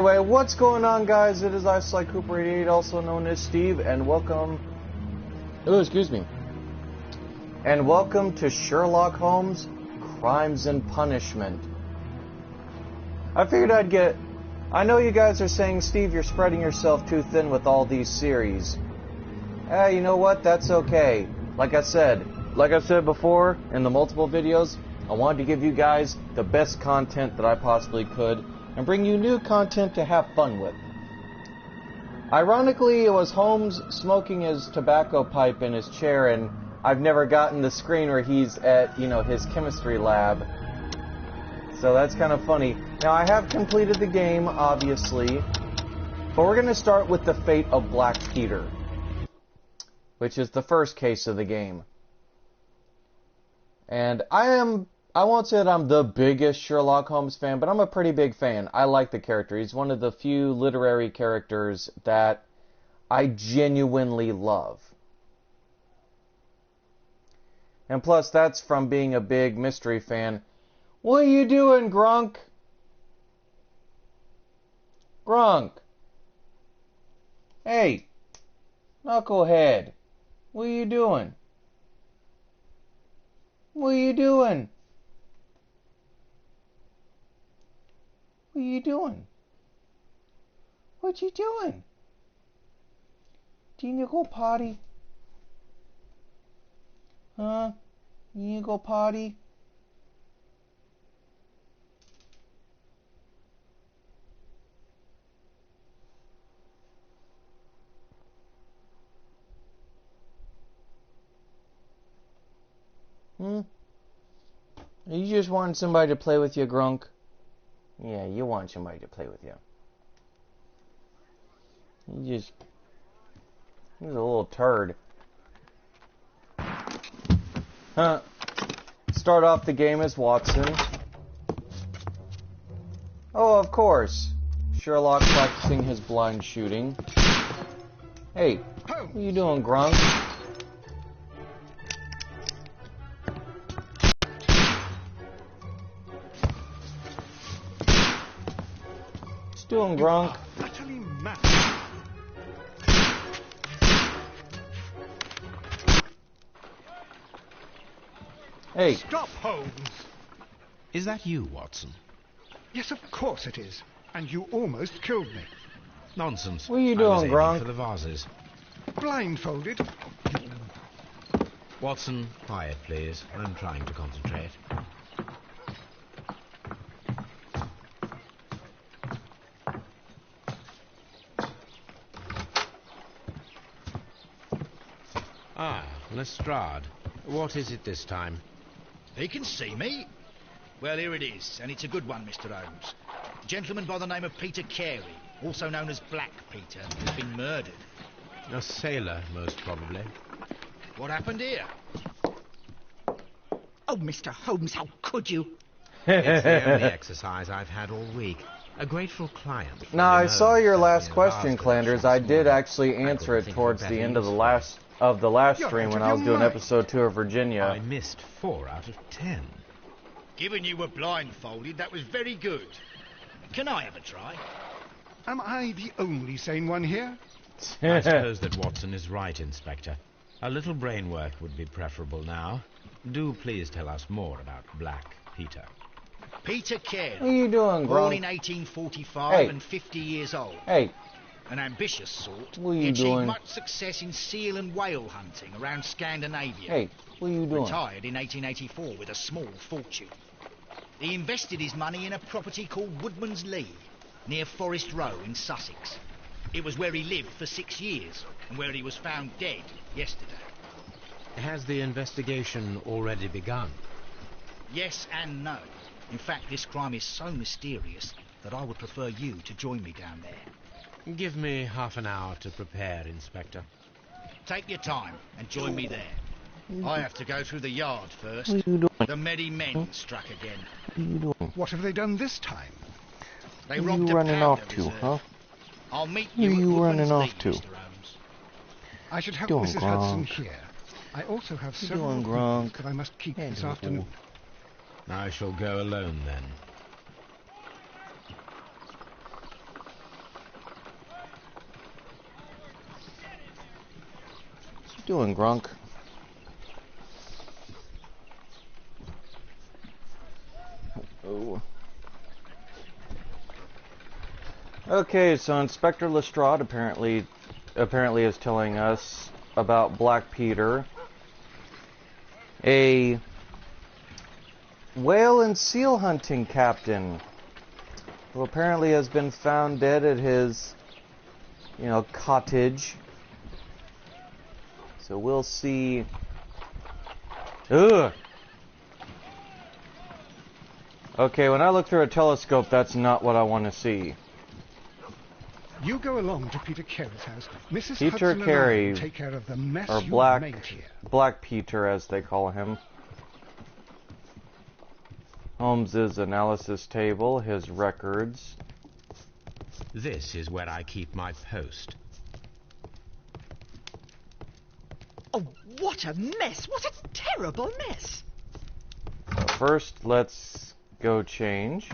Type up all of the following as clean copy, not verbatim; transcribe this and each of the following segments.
Anyway, what's going on, guys? It is I, Sly Cooper 88, also known as Steve, and welcome... Oh, excuse me. And welcome to Sherlock Holmes, Crimes and Punishment. I figured I'd get... I know you guys are saying, Steve, you're spreading yourself too thin with all these series. You know what? That's okay. Like I said before in the multiple videos, I wanted to give you guys the best content that I possibly could, and bring you new content to have fun with. Ironically, it was Holmes smoking his tobacco pipe in his chair, and I've never gotten the screen where he's at, his chemistry lab. So that's kind of funny. Now, I have completed the game, obviously, but we're going to start with the fate of Black Peter, which is the first case of the game. And I won't say that I'm the biggest Sherlock Holmes fan, but I'm a pretty big fan. I like the character. He's one of the few literary characters that I genuinely love. And plus, that's from being a big mystery fan. What are you doing, Grunk? Grunk. Hey, Knucklehead. What are you doing? What are you doing? What are you doing? What you doing? Do you need to go potty? Huh? You need to go potty? You just want somebody to play with you, Grunk? Yeah, you want somebody to play with you. He's a little turd. Huh. Start off the game as Watson. Oh, of course. Sherlock practicing his blind shooting. Hey, what are you doing, Grunk? Doing, Grunk? Hey. Stop, Holmes! Is that you, Watson? Yes, of course it is. And you almost killed me. Nonsense. What are you doing, Grunk? For the vases. Blindfolded? Watson, quiet, please. I'm trying to concentrate. Ah, Lestrade. What is it this time? He can see me. Well, here it is, and it's a good one, Mr. Holmes. A gentleman by the name of Peter Carey, also known as Black Peter, has been murdered. A sailor, most probably. What happened here? Oh, Mr. Holmes, how could you? It's the only exercise I've had all week. A grateful client. Now, I saw your last question, Clanders. I did actually answer it towards the end of the last stream when I was doing episode 2 of Virginia. I missed 4 out of 10. Given you were blindfolded, that was very good. Can I have a try? Am I the only sane one here? I suppose that Watson is right, Inspector. A little brain work would be preferable now. Do please tell us more about Black Peter. Peter Carey. What are you doing, bro? Born in 1845 and 50 years old. Hey. An ambitious sort. What are you he achieved doing? much success in seal and whale hunting around Scandinavia. Hey, what are you doing? Retired in 1884 with a small fortune. He invested his money in a property called Woodman's Lee, near Forest Row in Sussex. It was where he lived for 6 years, and where he was found dead yesterday. Has the investigation already begun? Yes and no. In fact, this crime is so mysterious that I would prefer you to join me down there. Give me half an hour to prepare, Inspector. Take your time and join me there. I have to go through the yard first. What are you doing? The merry men struck again. What are you doing? What have they done this time? They Where are robbed you a running powder off to, reserve. huh? I'll meet Where you are at you Woodman's running Lee, off to? Mr. Holmes. I should have Doing, Mrs. Hudson Gronk. here. I also have You several doing, appointments Gronk? that I must keep this Hello. afternoon. I shall go alone then. doing, Grunk? Oh. Okay, so Inspector Lestrade apparently is telling us about Black Peter, a whale and seal hunting captain who apparently has been found dead at his, cottage. So we'll see. Ugh! Okay, when I look through a telescope, that's not what I want to see. You go along to Peter Carey's house. Mrs. Peter Hudson Carey, and I will take care of the mess or you've Black made here. Black Peter, as they call him. Holmes's analysis table, his records. This is where I keep my post. Oh, what a mess! What a terrible mess! So first, let's go change.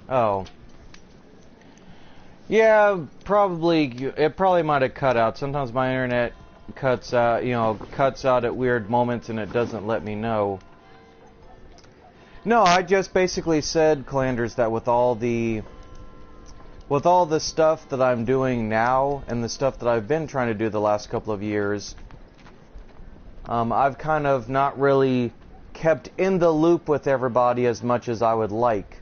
Oh. Yeah, it probably might have cut out. Sometimes my internet cuts out at weird moments and it doesn't let me know. No, I just basically said, Calanders, that with all the stuff that I'm doing now and the stuff that I've been trying to do the last couple of years, I've kind of not really kept in the loop with everybody as much as I would like.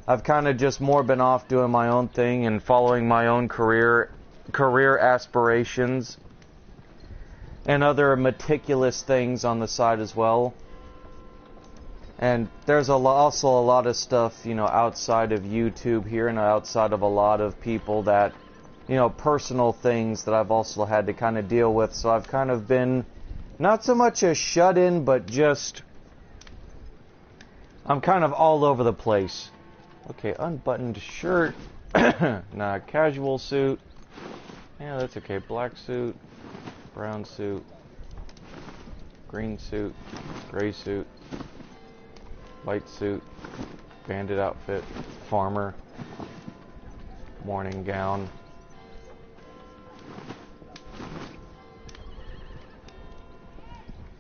I've kind of just more been off doing my own thing and following my own career aspirations and other meticulous things on the side as well. And there's also a lot of stuff, outside of YouTube here and outside of a lot of people that, personal things that I've also had to kind of deal with. So I've kind of been not so much a shut-in, but just I'm kind of all over the place. Okay, unbuttoned shirt. Nah, casual suit. Yeah, that's okay. Black suit, brown suit, green suit, gray suit, white suit, bandit outfit, farmer, morning gown.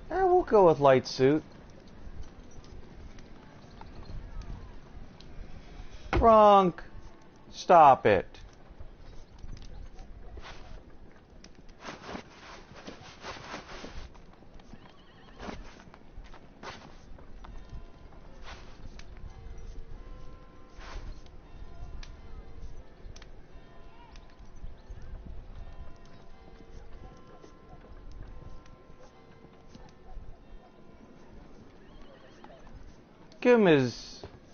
We'll go with light suit. Grunk, stop it.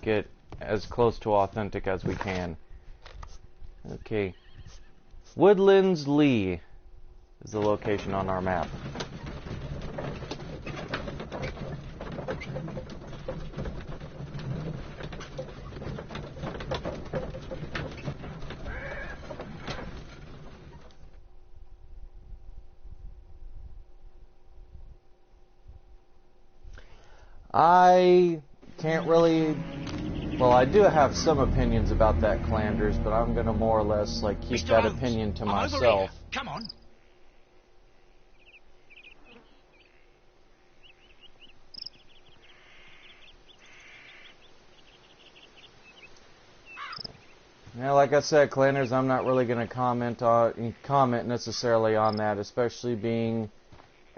Get as close to authentic as we can. Okay. Woodlands Lee is the location on our map. I can't really... Well, I do have some opinions about that, Calanders, but I'm going to more or less keep Mr. that Holmes, opinion to I'm over myself. here. Come on. Now, like I said, Calanders, I'm not really going to comment necessarily on that, especially being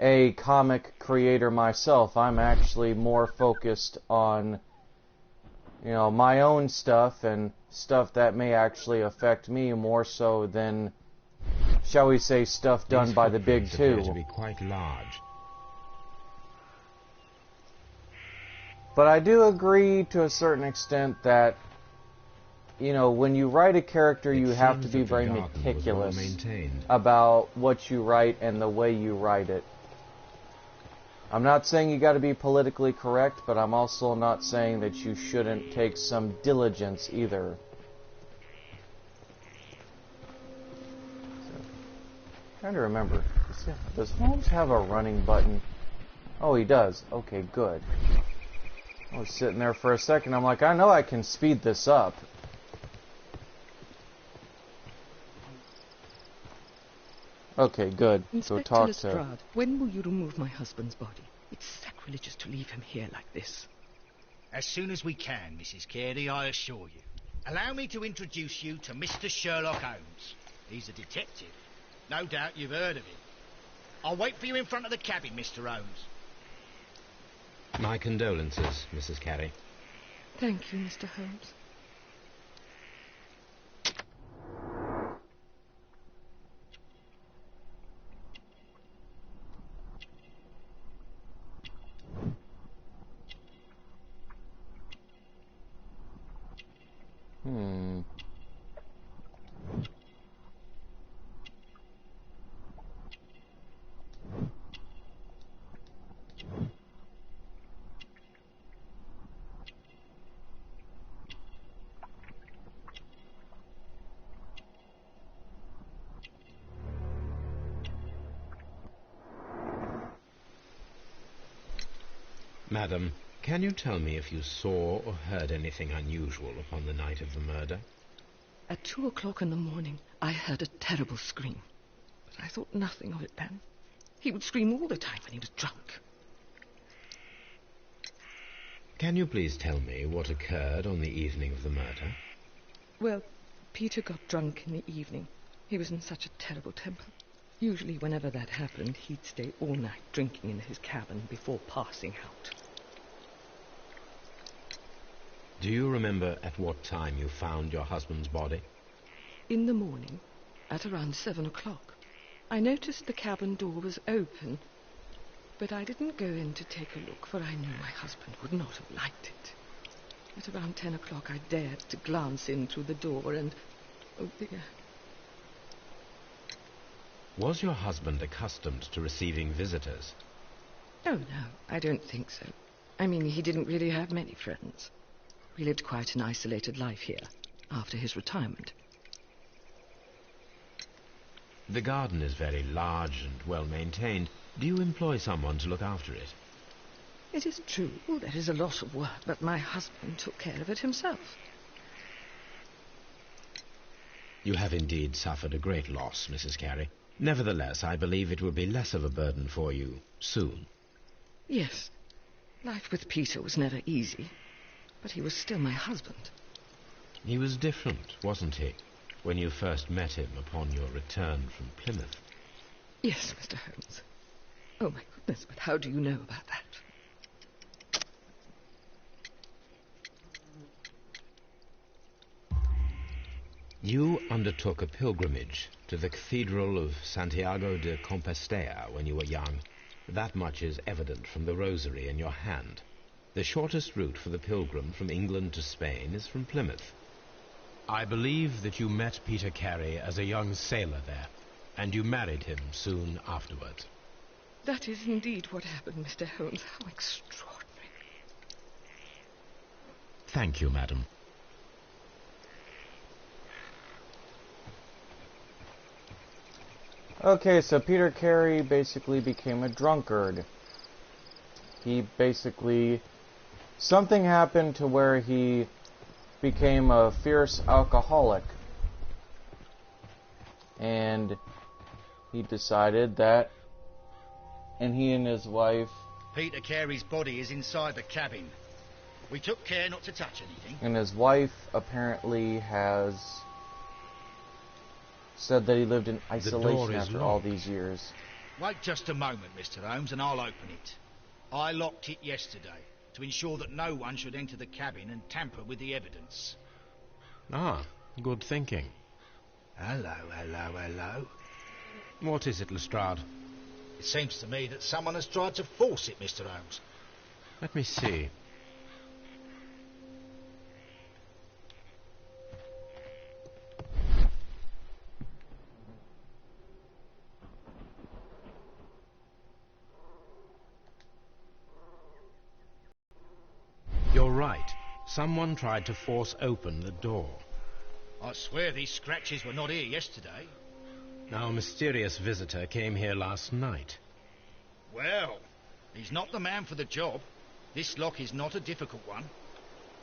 a comic creator myself. I'm actually more focused on, my own stuff and stuff that may actually affect me more so than, shall we say, stuff done by the big two. To be quite large. But I do agree to a certain extent that, when you write a character, you have to be very meticulous about what you write and the way you write it. I'm not saying you got to be politically correct, but I'm also not saying that you shouldn't take some diligence either. Trying to remember. Does Holmes have a running button? Oh, he does. Okay, good. I was sitting there for a second. I'm like, I know I can speed this up. Okay, good. Inspector Go talk Lestrade, when will you remove my husband's body? It's sacrilegious to leave him here like this. As soon as we can, Mrs. Carey, I assure you. Allow me to introduce you to Mr. Sherlock Holmes. He's a detective. No doubt you've heard of him. I'll wait for you in front of the cabin, Mr. Holmes. My condolences, Mrs. Carey. Thank you, Mr. Holmes. Madam, can you tell me if you saw or heard anything unusual upon the night of the murder? At 2 o'clock in the morning, I heard a terrible scream. But I thought nothing of it then. He would scream all the time when he was drunk. Can you please tell me what occurred on the evening of the murder? Well, Peter got drunk in the evening. He was in such a terrible temper. Usually, whenever that happened, he'd stay all night drinking in his cabin before passing out. Do you remember at what time you found your husband's body? In the morning, at around 7 o'clock, I noticed the cabin door was open, but I didn't go in to take a look, for I knew my husband would not have liked it. At around 10 o'clock, I dared to glance in through the door, and, oh dear. Was your husband accustomed to receiving visitors? Oh, no, I don't think so. I mean, he didn't really have many friends. We lived quite an isolated life here, after his retirement. The garden is very large and well maintained. Do you employ someone to look after it? It is true, there is a lot of work, but my husband took care of it himself. You have indeed suffered a great loss, Mrs. Carey. Nevertheless, I believe it will be less of a burden for you soon. Yes, life with Peter was never easy, but he was still my husband. He was different, wasn't he, when you first met him upon your return from Plymouth? Yes, Mr. Holmes. Oh, my goodness, but how do you know about that? You undertook a pilgrimage to the Cathedral of Santiago de Compostela when you were young. That much is evident from the rosary in your hand. The shortest route for the pilgrim from England to Spain is from Plymouth. I believe that you met Peter Carey as a young sailor there, and you married him soon afterwards. That is indeed what happened, Mr. Holmes. How extraordinary. Thank you, madam. Okay, so Peter Carey basically became a drunkard. He basically... Something happened to where he became a fierce alcoholic. And he decided that... And he and his wife... Peter Carey's body is inside the cabin. We took care not to touch anything. And his wife apparently has... said that he lived in isolation after all these years. Wait just a moment, Mr. Holmes, and I'll open it. I locked it yesterday to ensure that no one should enter the cabin and tamper with the evidence. Ah, good thinking. Hello, hello, hello. What is it, Lestrade? It seems to me that someone has tried to force it, Mr. Holmes. Let me see. You're right. Someone tried to force open the door. I swear these scratches were not here yesterday. Now, a mysterious visitor came here last night. Well, he's not the man for the job. This lock is not a difficult one.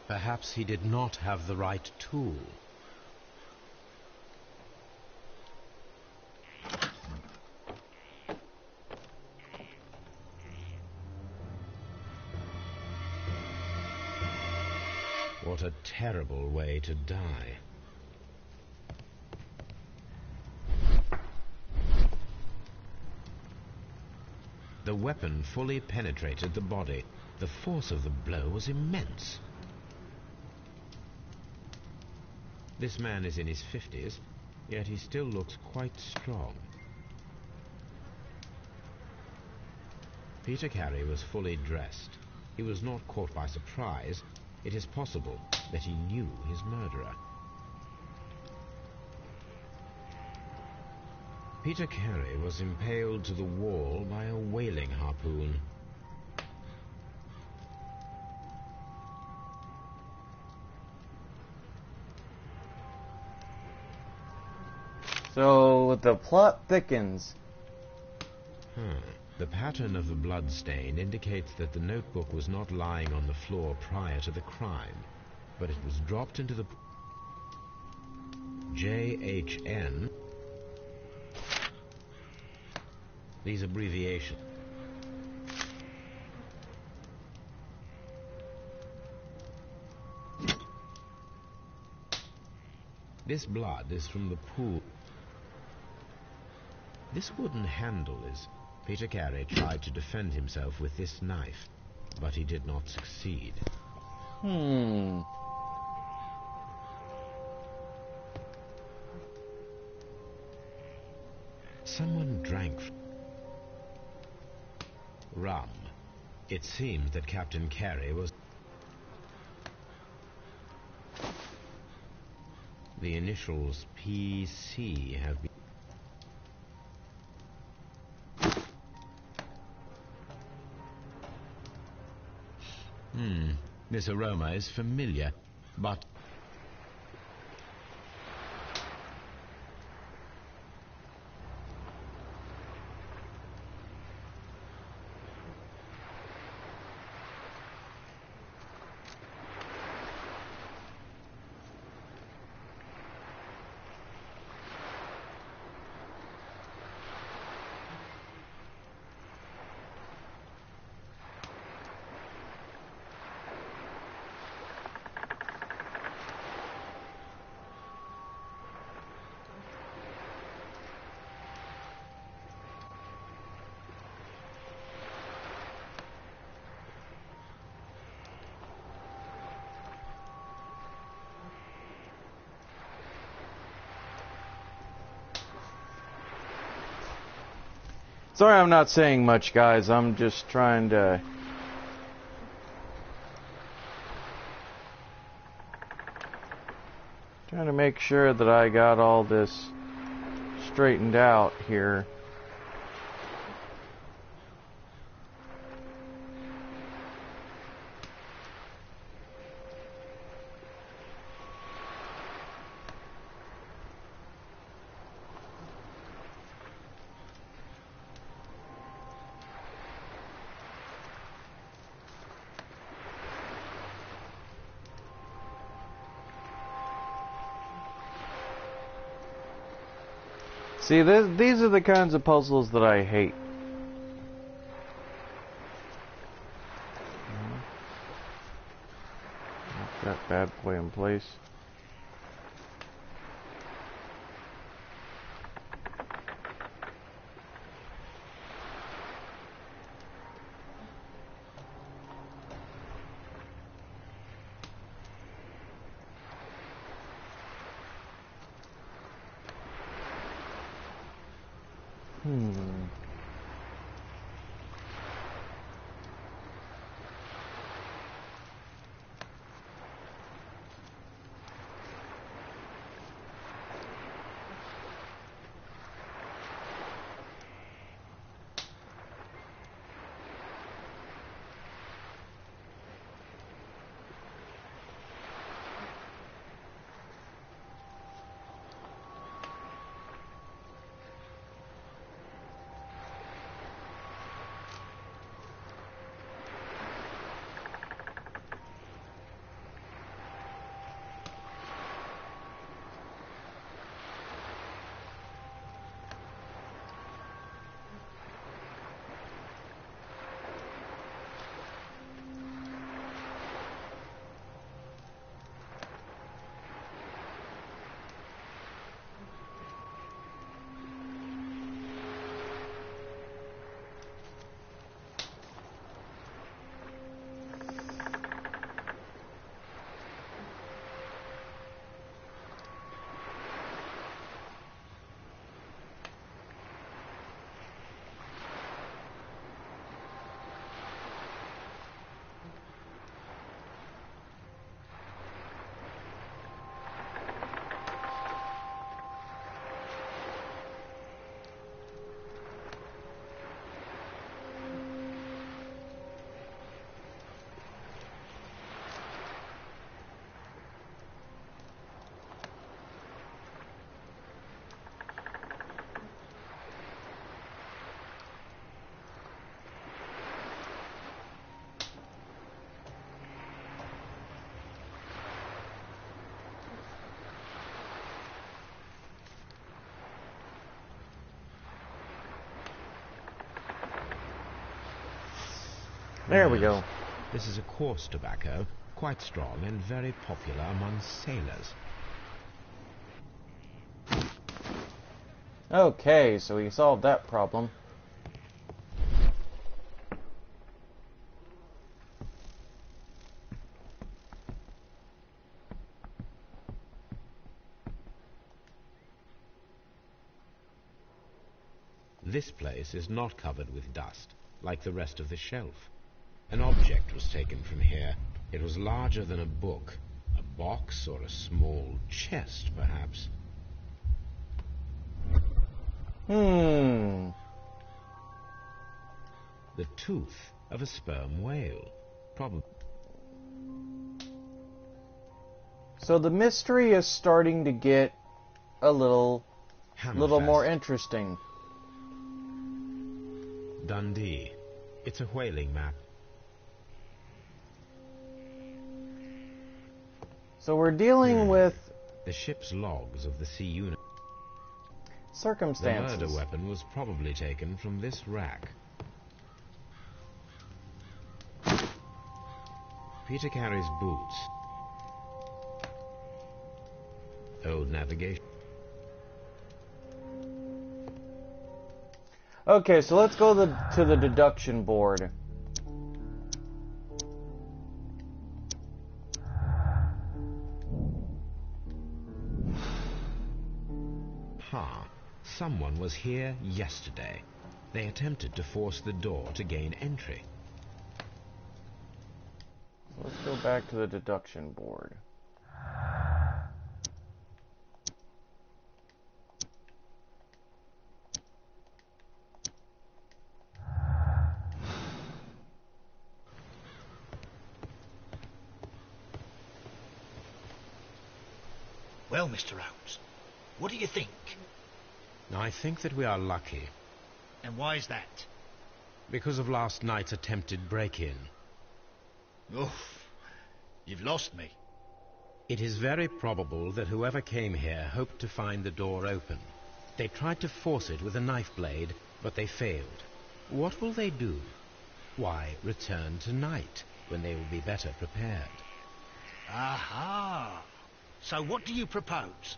Perhaps he did not have the right tool. What a terrible way to die. The weapon fully penetrated the body. The force of the blow was immense. This man is in his 50s, yet he still looks quite strong. Peter Carey was fully dressed. He was not caught by surprise. It is possible that he knew his murderer. Peter Carey was impaled to the wall by a whaling harpoon. So the plot thickens. The pattern of the blood stain indicates that the notebook was not lying on the floor prior to the crime, but it was dropped into the... JHN. These abbreviations. This blood is from the pool. This wooden handle is... Peter Carey tried to defend himself with this knife, but he did not succeed. Someone drank rum. It seems that Captain Carey was... The initials PC have been... This aroma is familiar, but... Sorry I'm not saying much, guys. I'm just trying to... make sure that I got all this straightened out here. See, these are the kinds of puzzles that I hate. Knock that bad boy in place. There we go. This is a coarse tobacco, quite strong and very popular among sailors. Okay, so we solved that problem. This place is not covered with dust, like the rest of the shelf. An object was taken from here. It was larger than a book. A box or a small chest, perhaps. The tooth of a sperm whale. Probably. So the mystery is starting to get a little more Hammerfest. interesting. Dundee. It's a whaling map. So we're dealing with The ship's logs of the sea unit. The circumstances. murder weapon was probably taken from this rack. Peter Carey's boots. Old navigation. Okay, so let's go to the deduction board. Someone was here yesterday. They attempted to force the door to gain entry. Let's go back to the deduction board. Well, Mr. Holmes, what do you think? I think that we are lucky And why is that? because of last night's attempted break-in. Oof, you've lost me. It is very probable that whoever came here hoped to find the door open. They tried to force it with a knife blade, but they failed. What will they do? Why, return tonight, when they will be better prepared. Aha! So what do you propose?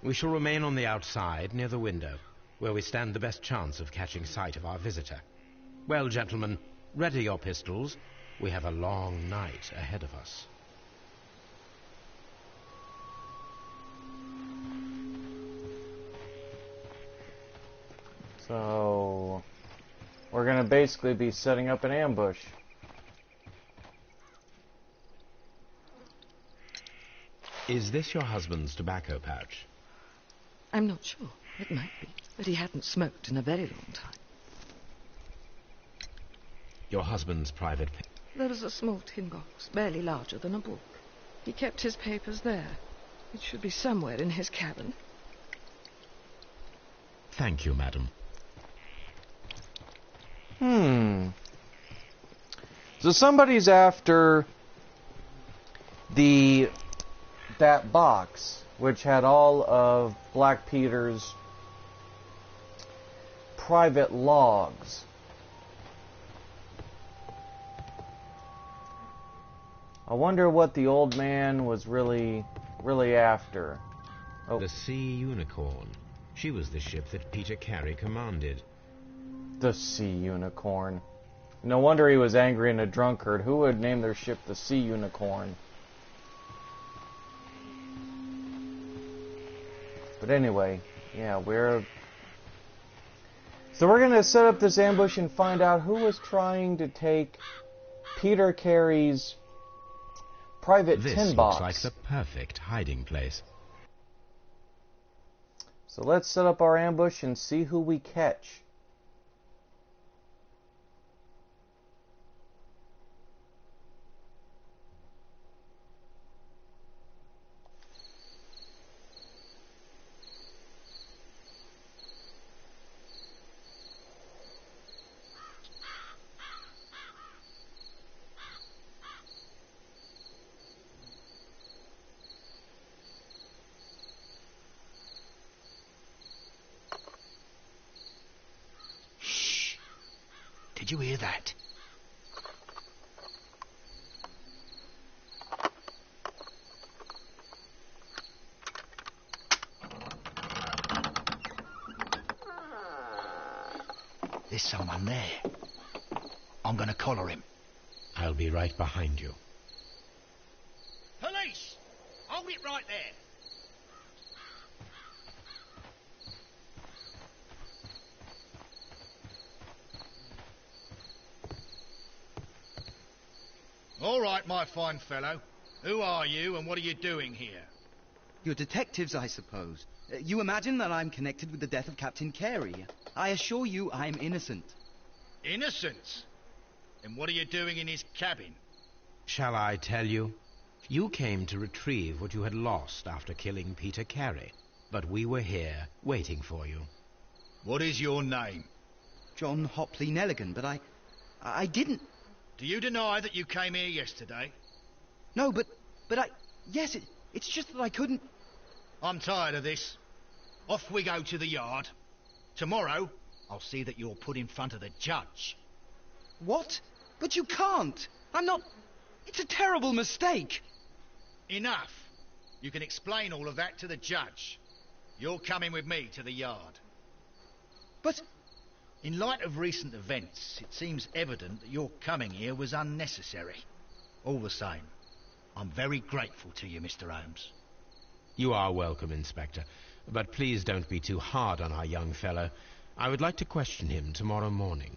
We shall remain on the outside, near the window, where we stand the best chance of catching sight of our visitor. Well, gentlemen, ready your pistols. We have a long night ahead of us. So we're gonna basically be setting up an ambush. Is this your husband's tobacco pouch? I'm not sure. It might be. But he hadn't smoked in a very long time. Your husband's private... There is a small tin box, barely larger than a book. He kept his papers there. It should be somewhere in his cabin. Thank you, madam. So somebody's after that box, which had all of Black Peter's private logs. I wonder what the old man was really after. Oh. The Sea Unicorn. She was the ship that Peter Carey commanded. The Sea Unicorn. No wonder he was angry and a drunkard. Who would name their ship the Sea Unicorn? But anyway, yeah, so we're gonna set up this ambush and find out who was trying to take Peter Carey's private This tin looks box. like the perfect hiding place. So let's set up our ambush and see who we catch. Did you hear that? There's someone there. I'm going to collar him. I'll be right behind you. Police! Hold it right there. All right, my fine fellow. Who are you and what are you doing here? You're detectives, I suppose. You imagine that I'm connected with the death of Captain Carey. I assure you I'm innocent. Innocence? Then what are you doing in his cabin? Shall I tell you? You came to retrieve what you had lost after killing Peter Carey, but we were here, waiting for you. What is your name? John Hopley Nelligan, but I didn't... Do you deny that you came here yesterday? No, but yes, it's just that I couldn't... I'm tired of this. Off we go to the yard. Tomorrow, I'll see that you're put in front of the judge. What? But you can't. I'm not... It's a terrible mistake. Enough. You can explain all of that to the judge. You're coming with me to the yard. But... In light of recent events, it seems evident that your coming here was unnecessary. All the same, I'm very grateful to you, Mr. Holmes. You are welcome, Inspector, but please don't be too hard on our young fellow. I would like to question him tomorrow morning.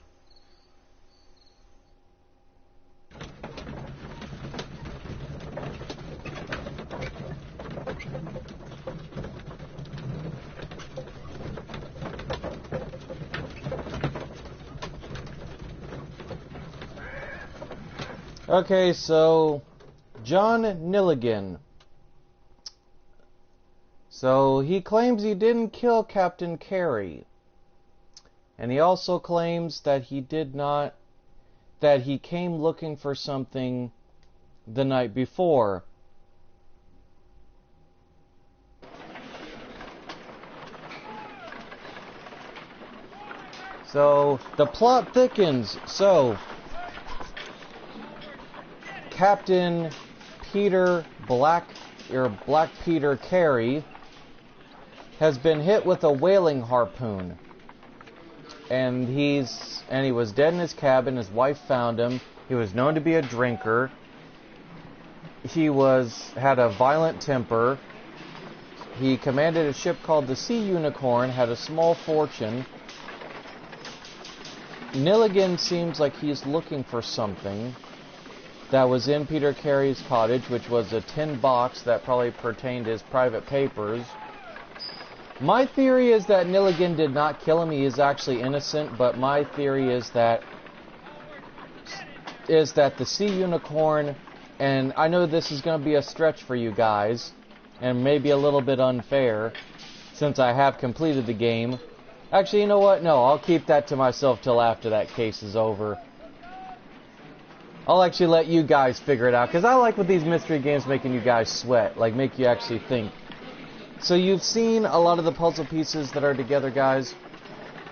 Okay, so John Nilligan. So he claims he didn't kill Captain Carey. And he also claims that he came looking for something the night before. So the plot thickens. So Captain Black Peter Carey has been hit with a whaling harpoon, and he was dead in his cabin. His wife found him. He was known to be a drinker. He had a violent temper. He commanded a ship called the Sea Unicorn, had a small fortune. Nilligan seems like he's looking for something that was in Peter Carey's cottage, which was a tin box that probably pertained to his private papers. My theory is that Nilligan did not kill him. He is actually innocent, but my theory is that the Sea Unicorn, and I know this is going to be a stretch for you guys, and maybe a little bit unfair, since I have completed the game. Actually, you know what? No, I'll keep that to myself till after that case is over. I'll actually let you guys figure it out, because I like with these mystery games making you guys sweat, like make you actually think. So you've seen a lot of the puzzle pieces that are together, guys.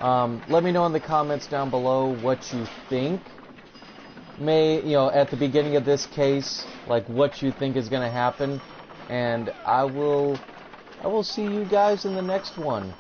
Let me know in the comments down below what you think. At the beginning of this case, like what you think is going to happen, and I will see you guys in the next one.